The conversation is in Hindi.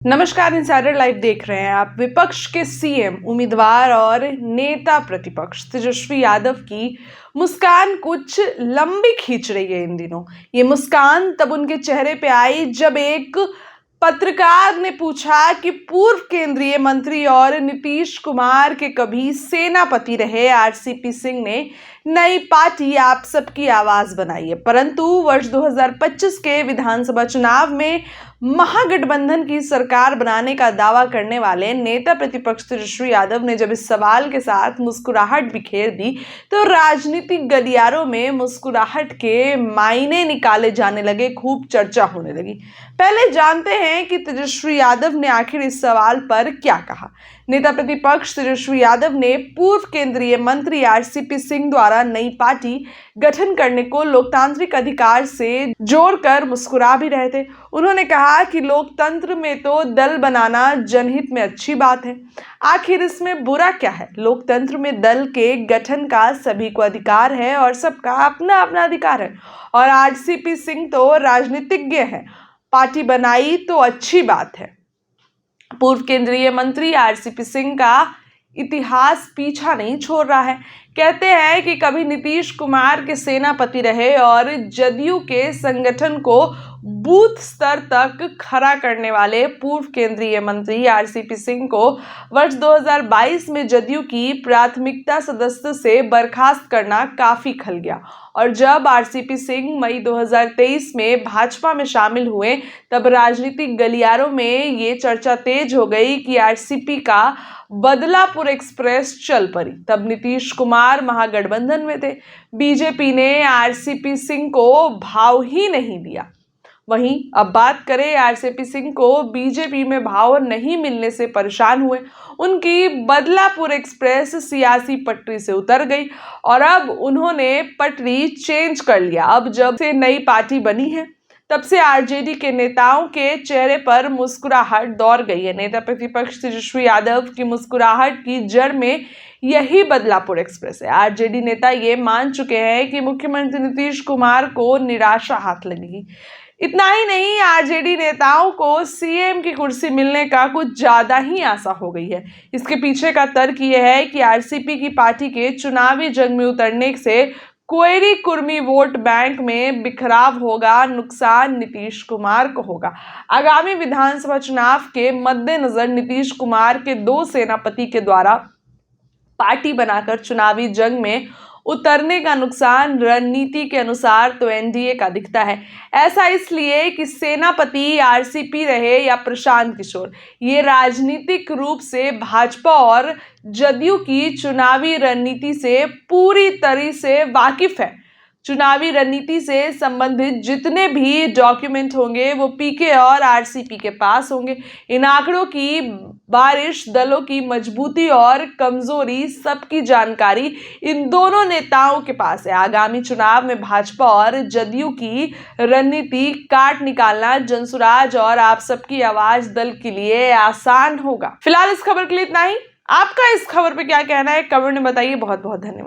नमस्कार, इनसाइडर लाइव देख रहे हैं आप। विपक्ष के सीएम उम्मीदवार और नेता प्रतिपक्ष तेजस्वी यादव की मुस्कान कुछ लंबी खींच रही है इन दिनों। ये मुस्कान तब उनके चेहरे पे आई जब एक पत्रकार ने पूछा कि पूर्व केंद्रीय मंत्री और नीतीश कुमार के कभी सेनापति रहे आरसीपी सिंह ने नई पार्टी आप सबकी आवाज बनाई है, परंतु वर्ष 2025 के विधानसभा चुनाव में महागठबंधन की सरकार बनाने का दावा करने वाले नेता प्रतिपक्ष तेजस्वी यादव ने जब इस सवाल के साथ मुस्कुराहट बिखेर दी तो राजनीतिक गलियारों में मुस्कुराहट के मायने निकाले जाने लगे, खूब चर्चा होने लगी। पहले जानते हैं कि तेजस्वी यादव ने आखिर इस सवाल पर क्या कहा। नेता प्रतिपक्ष तेजस्वी यादव ने पूर्व केंद्रीय मंत्री आरसीपी सिंह द्वारा नई पार्टी गठन करने को लोकतांत्रिक अधिकार से जोड़कर मुस्कुरा भी रहे थे। उन्होंने कहा कि लोकतंत्र में तो दल बनाना जनहित में अच्छी बात है, आखिर इसमें बुरा क्या है। लोकतंत्र में दल के गठन का सभी को अधिकार है और सबका अपना अपना अधिकार है, और आरसीपी सिंह तो राजनीतिज्ञ है, पार्टी बनाई तो अच्छी बात है। पूर्व केंद्रीय मंत्री आरसीपी सिंह का इतिहास पीछा नहीं छोड़ रहा है। कहते हैं कि कभी नीतीश कुमार के सेनापति रहे और जदयू के संगठन को बूथ स्तर तक खड़ा करने वाले पूर्व केंद्रीय मंत्री आरसीपी सिंह को वर्ष 2022 में जदयू की प्राथमिकता सदस्य से बर्खास्त करना काफी खल गया, और जब आरसीपी सिंह मई 2023 में भाजपा में शामिल हुए तब राजनीतिक गलियारों में ये चर्चा तेज हो गई कि आरसीपी का बदलापुर एक्सप्रेस चल पड़ी। तब नीतीश कुमार महागठबंधन में थे, बीजेपी ने आरसीपी सिंह को भाव ही नहीं दिया। वहीं अब बात करें आरसीपी सिंह को बीजेपी में भाव नहीं मिलने से परेशान हुए। उनकी बदलापुर एक्सप्रेस सियासी पटरी से उतर गई और अब उन्होंने पटरी चेंज कर लिया। अब जब से नई पार्टी बनी है तब से आरजेडी के नेताओं के चेहरे पर मुस्कुराहट दौड़ गई है। नेता प्रतिपक्ष तेजस्वी यादव की मुस्कुराहट की जड़ में यही बदलापुर एक्सप्रेस है। आरजेडी नेता ये मान चुके हैं कि मुख्यमंत्री नीतीश कुमार को निराशा हाथ लगेगी। इतना ही नहीं, आरजेडी नेताओं को सीएम की कुर्सी मिलने का कुछ ज्यादा ही आशा हो गई है। इसके पीछे का तर्क यह है कि आरसीपी की पार्टी के चुनावी जंग में उतरने से कोयरी कुर्मी वोट बैंक में बिखराव होगा, नुकसान नीतीश कुमार को होगा। आगामी विधानसभा चुनाव के मद्देनजर नीतीश कुमार के दो सेनापति के द्वारा पार्टी बनाकर चुनावी जंग में उतरने का नुकसान रणनीति के अनुसार तो एनडीए का दिखता है। ऐसा इसलिए कि सेनापति आरसीपी रहे या प्रशांत किशोर, ये राजनीतिक रूप से भाजपा और जदयू की चुनावी रणनीति से पूरी तरह से वाकिफ है। चुनावी रणनीति से संबंधित जितने भी डॉक्यूमेंट होंगे वो पीके और आरसीपी के पास होंगे। इन आंकड़ों की बारिश, दलों की मजबूती और कमजोरी, सबकी जानकारी इन दोनों नेताओं के पास है। आगामी चुनाव में भाजपा और जदयू की रणनीति काट निकालना जनसुराज और आप सबकी आवाज दल के लिए आसान होगा। फिलहाल इस खबर के लिए इतना ही। आपका इस खबर पे क्या कहना है कमेंट में बताइए। बहुत बहुत धन्यवाद।